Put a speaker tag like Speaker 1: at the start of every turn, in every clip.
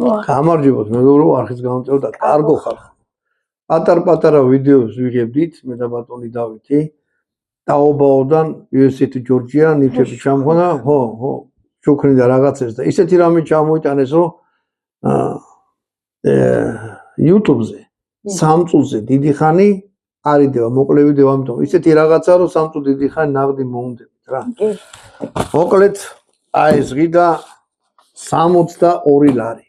Speaker 1: გამარჯობოთ მეგობრო, არხის გამომწერო და კარგო ხალხო. პატარ-პატარა ვიდეოს ვიღებდით მე და ბატონი დავითი. დაობაოდან USA-თ ჯორჯია ნივთები ჩამოხდა, ხო, შუქრინდა რაღაცებს და ისეთი რამე ჩამოიტანეს, რომ YouTube-ზე 3 წუთზე დიდი ხანი არიდევა, მოკლე ვიდეო, ამიტომ ისეთი რაღაცა, რომ 3 წუთი დიდი ხანი ნაღდი მოუნდებით რა. მოკლედ აი ეს ღიდა 62 ლარი.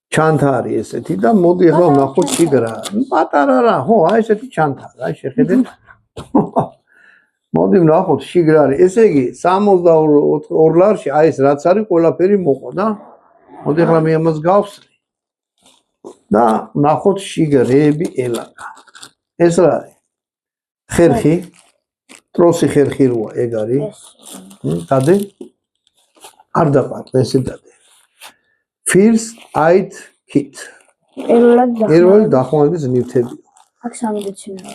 Speaker 1: ჩანთა არის ესეთი და მოდი ახლა ვნახოთ შიგრა. პატარა რა, ხო, აი ესეთი ჩანთა, აი შეხედეთ. მოდი ვნახოთ შიგრა არის. ესე იგი 62 ლარში აი ეს რაც არის, ყველაფერი მოყვა და მოდი ახლა მე ამას გავხსნი. და ვნახოთ შიგრები ელაკა. ეს რა არის? ხერხი, ტროსი ხერხი როა, ეგ არის. დადე? არ დაყარდა, ესე დადე. First Aid Kit. პირველი დახმარების ნივთები.
Speaker 2: აქ სამედიცინო.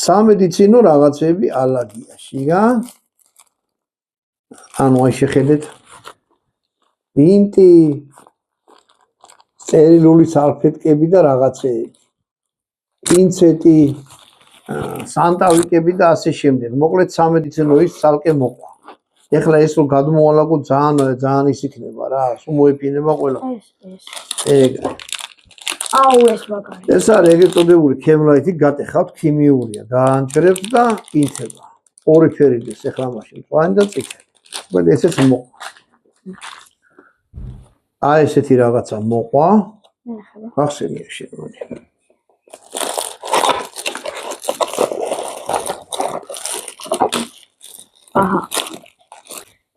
Speaker 1: სამედიცინო რაღაცები ალაგია. შიგა. ანუ აი შეხედეთ. ბინტი, სტერილული სალფეტკები და რაღაცეები. პინცეტი, სანტავიკები და ასე შემდეგ. მოკლედ სამედიცინო ის ცალკე მოყვა. ეხლა ეს რო გადმოვალაგო ძალიან ის იქნება რა, სულ მოეფინება ყველა. ეგ.
Speaker 2: აუ ეს მაგარი.
Speaker 1: ეს არის ეგრეთ წოდებული ქემლაითი გატეხავთ, ქიმიურია, გაანჭრებს და ინთება. ორი ფერიდის ეხლა მაშინ, მწვანე და წითელი. მოკლედ ესეც მოყვა. აი ესეთი რაღაცა მოყვა. ახსენია შემონი.
Speaker 2: აჰა.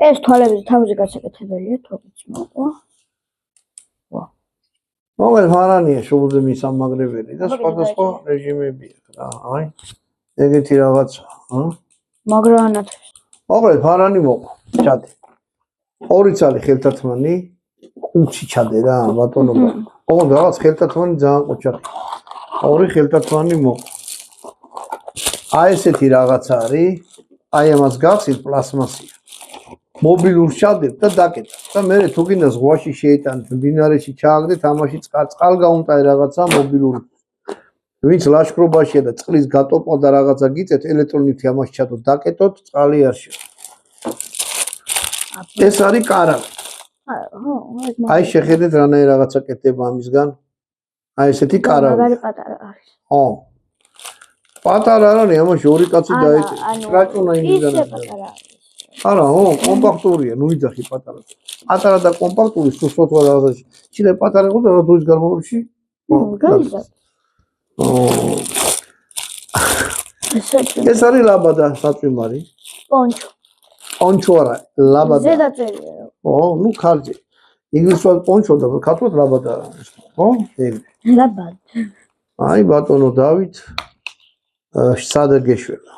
Speaker 2: ეს თვალების თავზე გასაკეთებელია, თვალიც მოყვა.
Speaker 1: მოგერ ფარანია შუბლზე მისამაგრებელი და სხვადასხვა რეჟიმებია რა, აი. ეგეთი რაღაცა,
Speaker 2: მაგრანად.
Speaker 1: მოგერ ფარანი მოყვა, ჩადე. ორი ცალი ხელთათმანი, ყუთში ჩადე რა, ბატონობა. ოღონდ რაღაც ხელთათმანი ძალიან ყოჩახი. ორი ხელთათმანი მოყვა. აი ესეთი რაღაცა არის, აი ამას გავხსნით პლასმასია. მობილურს ჩადებ და დაკეტებ და მე თუ გინდა ზღვაში შეიტანეთ, მდინარეში ჩააგდეთ, ამაში წყალგაუნტარი რაღაცა მობილური. ვინც ლაშქრობაშია და წყლის გატოპვა და რაღაცა გიწევთ, ელექტრონითი ამაში ჩადოთ, დაკეტოთ, წყალი არ შევა. ეს არის კარავი. აი შეხედეთ რანაირ რაღაცა კეთდება ამისგან. აი ესეთი კარავი.
Speaker 2: მაგარი პატარა არის.
Speaker 1: ხო. პატარა არის, ამაში ორი კაცი დაეჭირა. ტრაჭუნა იმისგან. არა, კომპაქტურია, ნუ იძახი პატარა. პატარა და კომპაქტური სუსტად რაღაცაში. შეიძლება პატარა იყო და დროის განმავლობაში.
Speaker 2: გაიზარდა.
Speaker 1: ეს არის ლაბადა საწვიმარი.
Speaker 2: პონჩო.
Speaker 1: პონჩო არა, ლაბადა.
Speaker 2: ზედაწერია.
Speaker 1: ნუ ხარჯი. ინგლისურად პონჩო და ქართულად ლაბადა. ხო? ეგ.
Speaker 2: ლაბადა.
Speaker 1: აი ბატონო დავით სადაგეშველა.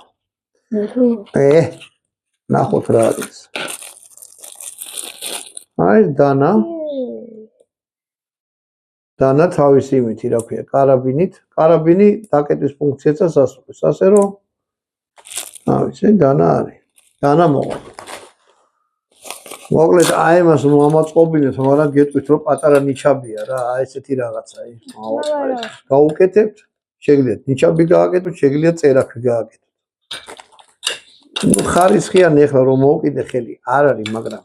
Speaker 1: ნახოთ რა არის. აი დანა თავისი იმითი რა ქვია, კარაბინით. კარაბინი დაკეტვის ფუნქციასაც ასრულებს. ასე რომ ავიცი დანა არის. დანა მოყვა. მოკლედ აი ამას ნუ ამაწყობინეთ, მაგრამ გეტყვით რომ პატარა ნიჩაბია რა, აი ესეთი რაღაცა. გაუკეთებთ, შეგიძლიათ ნიჩაბი გააკეთოთ, შეგიძლიათ წერაქვი გააკეთოთ. ხარისხიანი ახლა რომ მოვკიდე ხელი არ არის, მაგრამ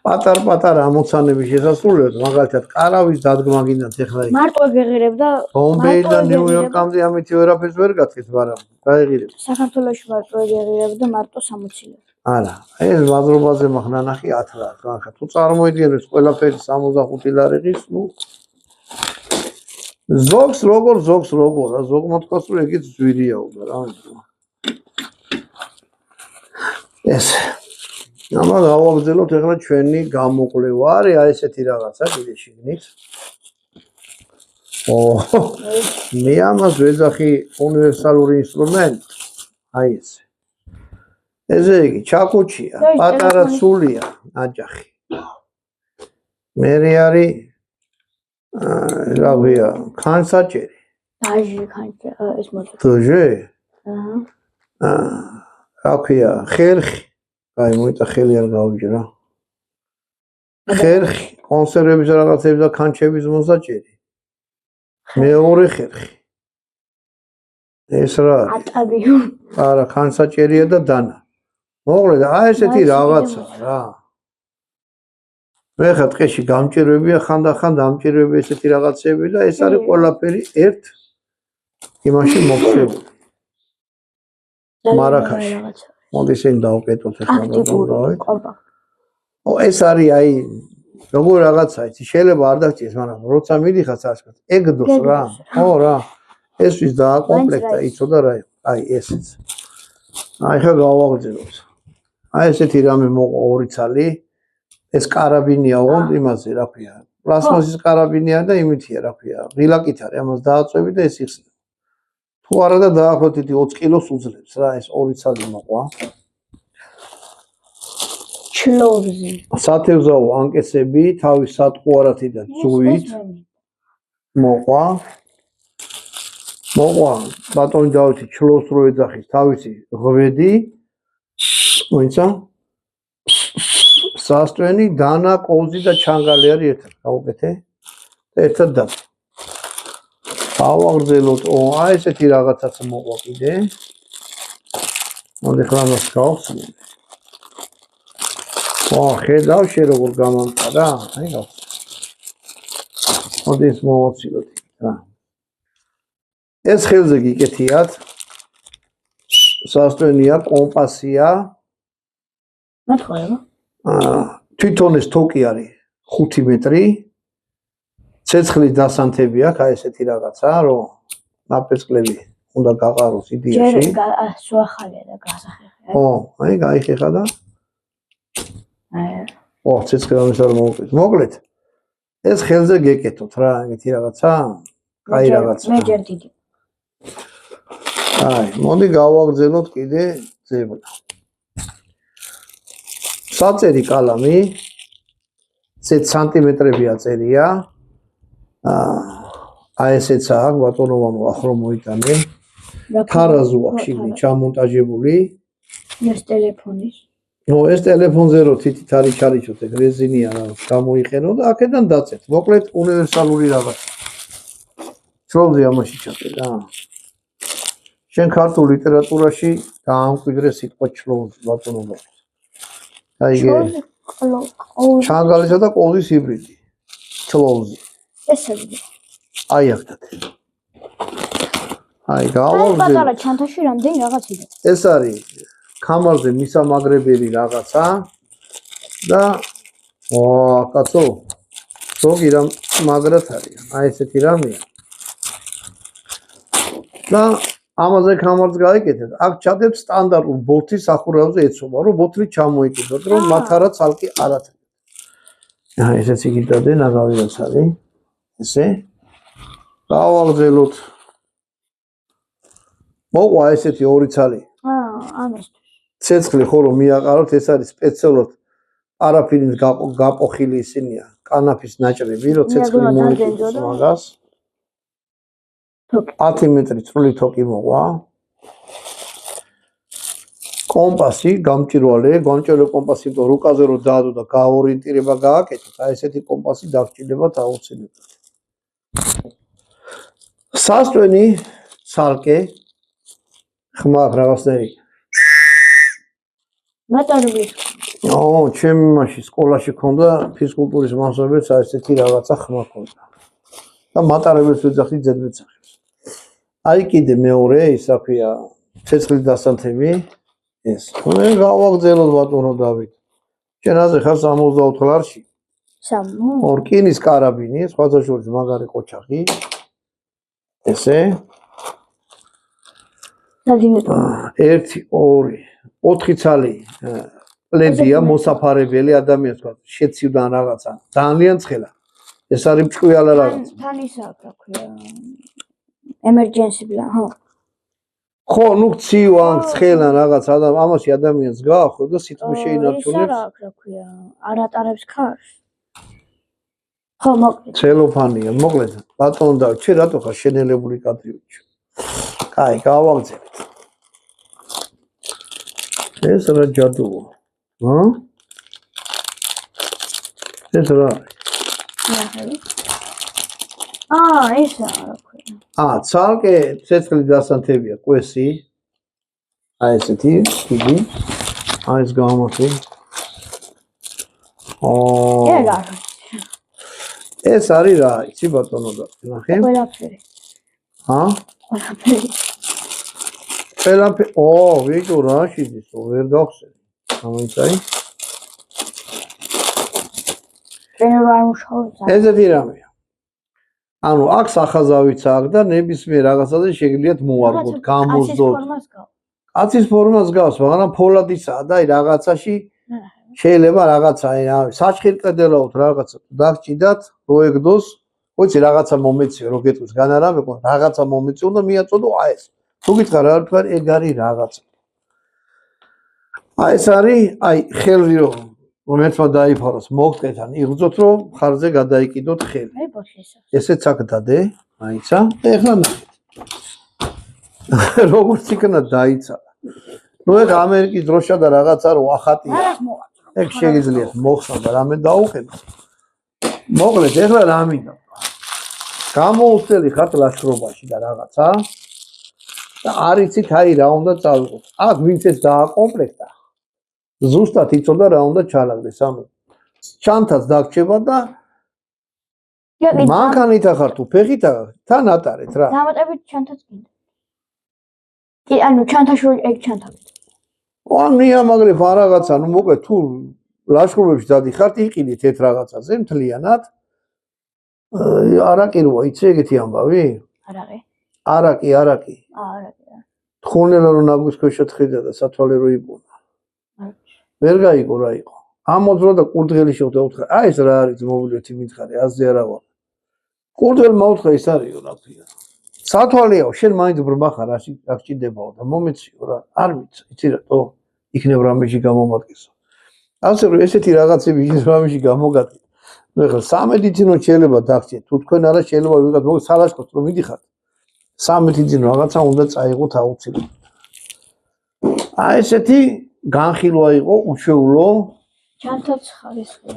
Speaker 1: პატარ-პატარა ამოცანების შესასრულებლად, მაგალითად, კარავის დადგმა გინდათ ახლა ის.
Speaker 2: მარტო გეღირებდა.
Speaker 1: ბომბეიდან ნიუ-იორკამდე ამითი ვერაფერს ვერ გათქეთ, მაგრამ გაეღირებთ.
Speaker 2: საქართველოში მარტო გეღირებდა მარტო 60 ლარი.
Speaker 1: არა, ეს ვაზრობაზე მახნანახი 10 ლარი. ხა თუ წარმოიდგენთ ყველაფერი 65 ლარი ღირს, ნუ ზოგს როგორ, ზოგმა თქვას რომ ეგეც ძვირია უნდა რა. ეს ამა გავაგრძელოთ ახლა ჩვენი გამოკვლევა არის აი ესეთი რაღაცა კიდე შიგნით. მე ამას ვეძახი უნივერსალური ინსტრუმენტი. აი ეს. ესე იგი, ჩაკუჩია, პატარა ცულია, აჯახი. მე არის რა ვია, ხანსაჭერი.
Speaker 2: დაჟე ხანსაჭერი, ეს მოწყვეტ.
Speaker 1: დაჟე? რა ქვია, ხერხი. აი მოიწა ხელი არ გავიჯერა. ხერხი, კონსერვების რაღაცების და ქანჩების მოსაჭერი. მეორე ხერხი. ეს რა არის?
Speaker 2: ატაბიო.
Speaker 1: არა, ქანსაჭერია და დანა. მოკლედ, ესეთი რაღაცა რა. მე ხა ტყეში გამჭირვებია, ხანდახან დამჭირვებია ესეთი რაღაცები და ეს არის ყველაფერი ერთ იმაში მოქცეული. მარაკაში. მოდი ისინი დავუკეტოთ ახლა.
Speaker 2: აქტიური კომპაქტი.
Speaker 1: ეს არის აი როგორ რაღაცა იცი, შეიძლება არ დაგჭირდეს, მაგრამ როცა მიდიხარ საერთოდ, ეგდოს რა. ხო რა. ეს ვის დააკომპლექტა, იცოდა რა იყო. აი ესეც. აი ხა გავაღწევთ. აი ესეთი რამე მოყვა 2 ცალი. ეს კარაბინია ოღონდ იმაზე, რა ქვია. პლასმასის კარაბინია და იმითია, რა ქვია. ღილაკით არის, ამას დააწვევი და ეს იხსნა. თუ არა და დაახლოებით 20 კილოს უძლებს რა, ეს 2 ცალი მოყვა.
Speaker 2: ჩლოვზი.
Speaker 1: სათევზაო ანკესები, თავის სატყუარათი და ძუით მოყვა. მოყვა ბატონი დავითი ჩლოვს რო ეძახის თავისი ღვედი. მოიცა? სასტვენი, დანა, კოვზი და ჩანგალი არის ერთად. გავუკეთე. ერთად და ავაღრძელოთ. აი ესეთი რაღაცაც მოყვა კიდე. მოდი ხლა მას გავხსნი. ხედავ შე როგორ გამამყარა. აი რა. მოდი ეს მოვაცილოთ რა. ეს ხელზე გიკეთიათ. სასტვენია, კომპასია.
Speaker 2: მეთხოვება.
Speaker 1: თვითონ ეს თოკი არის 5 მეტრი. ცეცხლის დასანთები აქვს, აი ესეთი რაღაცა, რომ ნაპერწკლები უნდა გაყაროს იდეაში.
Speaker 2: ჯერ სუახალია და გასახერხია.
Speaker 1: ო, აი გაიხეხა და ო, ცეცხლი ამის არ მოვუყეთ. მოკლედ. ეს ხელზე გეკეთოთ რა, ეგეთი რაღაცა. აი რაღაცა.
Speaker 2: მე ჯერ დიდი.
Speaker 1: აი, მოდი გავაგრძელოთ კიდე ძებნა. საწერი კალამი ცეთ სანტიმეტრები აწერია. აი ესეც აქვს ბატონოვანო ახრო მოიტანე. თარაზუ აქვს შიგნით ჩამონტაჟებული.
Speaker 2: ეს ტელეფონის.
Speaker 1: ნუ ეს ტელეფონზე რო თითით არის ჩარიჩოთ, ეგ რეზინია რა გამოიყენო და აქედან დაწეთ. მოკლედ უნივერსალური რაღაცა. ჩოლზე ამაში ჩატე რა. შენ ქართულ ლიტერატურაში დაამკვიდრე სიტყვა ჩლოვს ბატონობა. აი ჩანგალისა და კოვზის ჰიბრიდი. ჩლოვზი.
Speaker 2: ეს არის.
Speaker 1: აი ახდათ. აი გავავზე.
Speaker 2: პატარა ჩანთაში რამდენი რაღაც იდა.
Speaker 1: ეს არის ქამარზე მისამაგრებელი რაღაცა და კაცო ზოგი რამ მაგრად არის. აი ესეთი რამეა. და ამაზე ქამარს გაიკეთეთ. აქ ჩადებ სტანდარტულ ბოთის სახურავზე ეცობა, რომ ბოთლი ჩამოიკიდოთ, რომ მათ არა ცალკე არ ათრიოთ. აი ესეც იგიდადე ნაგავიაც არის. ესე. გავაღრძელოთ. მოყვა ესეთი 2 ცალი.
Speaker 2: ამისთვის.
Speaker 1: ცეცხლი ხო რომ მიაყაროთ, ეს არის სპეციალურად პარაფინით გაპოხილი ისინია, კანაფის ნაჭრები, რომ ცეცხლი მოიწვიოს მაგას. 10 მეტრი წვრილი თოკი მოყვა. კომპასი, გამჭირვალე, გამჭირვალე კომპასი და რუკაზე რო დაადო და გაორიენტირება გააკეთოთ, აი ესეთი კომპასი დაგჭირდებათ აუცილებლად. სასტვენი ცალკე ხმარ რაღაცნაირი.
Speaker 2: მატარებელი.
Speaker 1: ჩემი მაშინ სკოლაში ქონდა ფიზკულტურის მასწავლებელს აი ესეთი რაღაცა ხმა ქონდა. და მატარებელს ვეძახდი ძედმეცახებს. აი კიდე მეორე ის რა ქვია, ცეცხლის დასანთები ეს. მე გავაგრძელოთ ბატონო დავით. შენაზე ხარ 64 ლარში.
Speaker 2: 3.
Speaker 1: ორკინის კარაბინი, სხვათა შორის მაგარი ყოჩახი. ესე.
Speaker 2: 1
Speaker 1: 2 4 ცალი პლედია მოსაფარებელი ადამიანს ვთქვათ, შეცივდან რაღაცა. ძალიან ცხელა. ეს არის ჭკვიალა რაღაც.
Speaker 2: თან ის აქვს, რა ქვია. emergency plan, ხო.
Speaker 1: ხო, ნუ ციوان ცხელა რაღაც ამაში ადამიანს გაახო და სიტყვი შეინარჩუნებს.
Speaker 2: არა აქვს, რა ქვია, არ ატარებს ქარს. ხო, მოკლედ.
Speaker 1: ცელოფანია, მოკლედ. ბატონო და ჩე რატო ხარ შენელებული კადრიუჩი? კაი, გავაგზავნეთ. ეს რა ჯადუა? ეს რა?
Speaker 2: ნახევი. ესა რა ქვია.
Speaker 1: ცალკე ცეცხლი დასანთებია კვესი. ესეთი დიდი. ეს გამოთი. ეს არის რა, იცი ბატონო და ნახე.
Speaker 2: ყველაფერი. ყველაფერი.
Speaker 1: ყველაფერი. ვიჭო რა შედის, ვერ გავხსენე. გამოიცაი. ესეთი რამეა. ანუ აქ სახაზავიც აქვს და ნებისმიერ რაღაცაზე შეგიძლიათ მოვარგოთ, გამოსდოთ. კაცის ფორმას გავს, მაგრამ ფოლადისაა და აი რაღაცაში შეიძლება რაღაცა საჩხირი ყედელაოთ რაღაცა დაგჭიდათ, როეგდოს, ვიცი რაღაცა მომეციო, რო გეტყვის განარამე, რაღაცა მომეციო და მიაწოდო ეს. თუ გითხრა რა თქვა, ეგ არის რაღაცა. ეს არის, ხელზე რომ ერთმა დაიფაროს, მოგწყეთ ან იღრძოთ, რომ ხარზე გადაიკიდოთ ხელი. ესეც აქ დადე, აიცა. ეხლა ნახეთ. როგორც იქნა დაიცა. ეგ ამერიკის დროშა და რაღაცა რო ახატია. ეგ შეგიძლიათ მოხსნა და რამე დაუყენოთ. მოკლედ, ეხლა რა მინდა? გამოუცდელი ხართ ლაშქრობაში და რაღაცა. და არ იცით რა უნდა წავიღოთ. აქ ვინც ეს დააკომპლექტა. ზუსტად იცოდა რა უნდა ჩალაგდეს. ანუ ჩანთაც დაგჭება და მანქანით ახარ თუ ფეხით თან ატარეთ რა.
Speaker 2: დამატებით ჩანთაც გინდა. კი, ანუ ჩანთაში ეგ ჩანთაკით.
Speaker 1: ამაგრებ რაღაცა, ნუ მოკლედ თუ ლაშქრობებში დადიხართ, იყიდით ერთ რაღაცაზე მთლიანად. არაკი როა, იცი ეგეთი ამბავი?
Speaker 2: არაყი.
Speaker 1: არაკი.
Speaker 2: არაკი.
Speaker 1: თხოვნელა რომ ნაგვის ქვეშ თხიდა და სათვალე რო იბუნა. ვერ გაიგო რა იყო. ამოძრა და კურდღელი შეხვდა უთხრა, ეს რა არის მობილეთი მითხარი, აზზე არა ვარ. კურდღელმა უთხრა ის არისო რა ქვია. სათვალეო, შენ მაინც ბრმა ხარ, რა გჭირდებაო და მომეციო რა. არ ვიცი, იცი რატო? იქნებ რამეში გამომადგესო. ასე რომ ესეთი რაღაცები ის რამეში გამოგატკი. ნუ ეხლა სამედიცინო შეიძლება დაგჭირთ, თუ თქვენ არა შეიძლება ვიღაც მოგ სალაშქროთ რომ მიდიხართ. სამედიცინო რაღაცა უნდა წაიღოთ აუცილებლად. ესეთი განხილვა იყო უჩვეულო.
Speaker 2: ჩანთაც ხარისხია.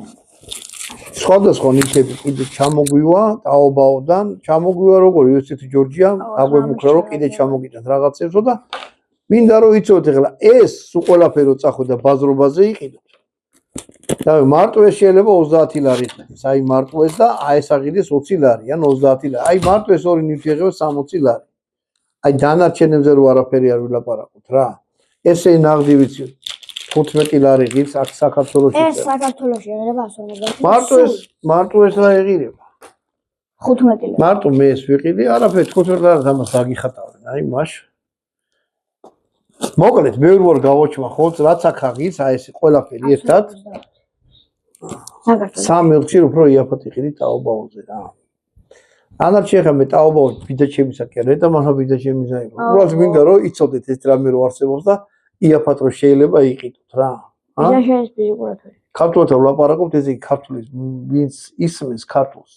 Speaker 1: სხვადასხვა ნიჩები კიდე ჩამოგვივა ტაობაოდან, ჩამოგვივა როგორ იოსეთი ჯორჯია, აგვემუქრა რომ კიდე ჩამოგიტანთ რაღაცებსო და მინდა რომ იცოდეთ ეხლა ეს ყველაფერო წახვიდა ბაზრობაზე იყიდოთ. და მარტო ეს შეიძლება 30 ლარი ხდეს. აი მარტო ეს და ეს აღიდეს 20 ლარი ან 30 ლარი. აი მარტო ეს ორი ნივთი եղება 60 ლარი. აი დანარჩენებზე რო არაფერი არ ვილაპარაკოთ რა. ესე ნაღდი ვიცი 15 ლარი ღირს აქ საქართველოში.
Speaker 2: ეს საქართველოში აღება 150.
Speaker 1: მარტო ეს რა ეღირება?
Speaker 2: 15 ლარი.
Speaker 1: მარტო მე ეს ვიყიდი, არაფერი 15 ლარი ამას აგიხატავენ. აი მაშ. მოკლედ მე ვარ გავოჩმა ხო, რაც აქ აღის, ეს ყველაფერი ერთად. სამი ელჩი უფრო იაფად იყიდი ტაობაოზე რა. ანარჩი ახლა მე ტაობაოზე ბიძაჩემისა კი არა და მაშა ბიძაჩემისა იყო. უბრალოდ მინდა რომ იცოდეთ ეს რამე რო არსებობს და იაფად რო შეიძლება იყიდოთ რა.
Speaker 2: ბიძაშენის ფიზიკურად ვერ.
Speaker 1: ქართულთან ვლაპარაკობთ, ესე იგი ქართულის ვინც ისმის ქართულს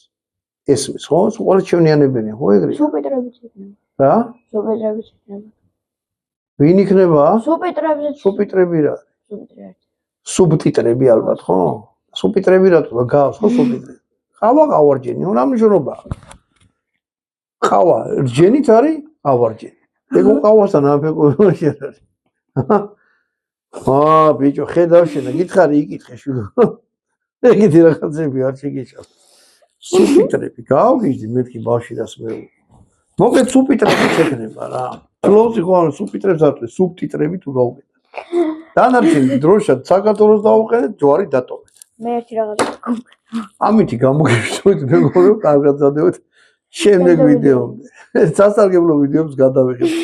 Speaker 1: ესმის ხო? ყველა ჩვენიანებენია ხო ეგრე?
Speaker 2: სუპეტრებიც იქნება.
Speaker 1: რა?
Speaker 2: სუპეტრებიც იქნება.
Speaker 1: ვინ იქნება?
Speaker 2: სუპეტრებიც.
Speaker 1: სუბტიტრები რა?
Speaker 2: სუპეტრები.
Speaker 1: სუბტიტრები ალბათ ხო? სუბტიტრები რატო გავს ხო სუბტიტრები? ყავარჯენი, რა მნიშვნელობაა? ყავა, რჯენით არის ყავარჯენი. ეგ ყავასთან აფეკო შენ არის. ბიჭო, ხედავ შენა, გითხარი იკითხე შვილო. ეგეთი რაღაცები არ შეგეჭამ. სუბტიტრები გავგიჟდი მეთქი ბავშვიდას მე. მოკლედ სუბტიტრები შექნება რა. ფლოვსი ხო არის სუბტიტრებს ატყვი, სუბტიტრები თუ გავუკეთე. დანარჩენი დროშად საქართველოს დავუყენეთ, ჯვარი დატოვეთ.
Speaker 2: მე ერთი რაღაცა გქონდა.
Speaker 1: ამითი გამოგიშვით მეგობრებო, კარგად დადევით შემდეგ ვიდეომდე. სასარგებლო ვიდეოებს გადავიღებთ.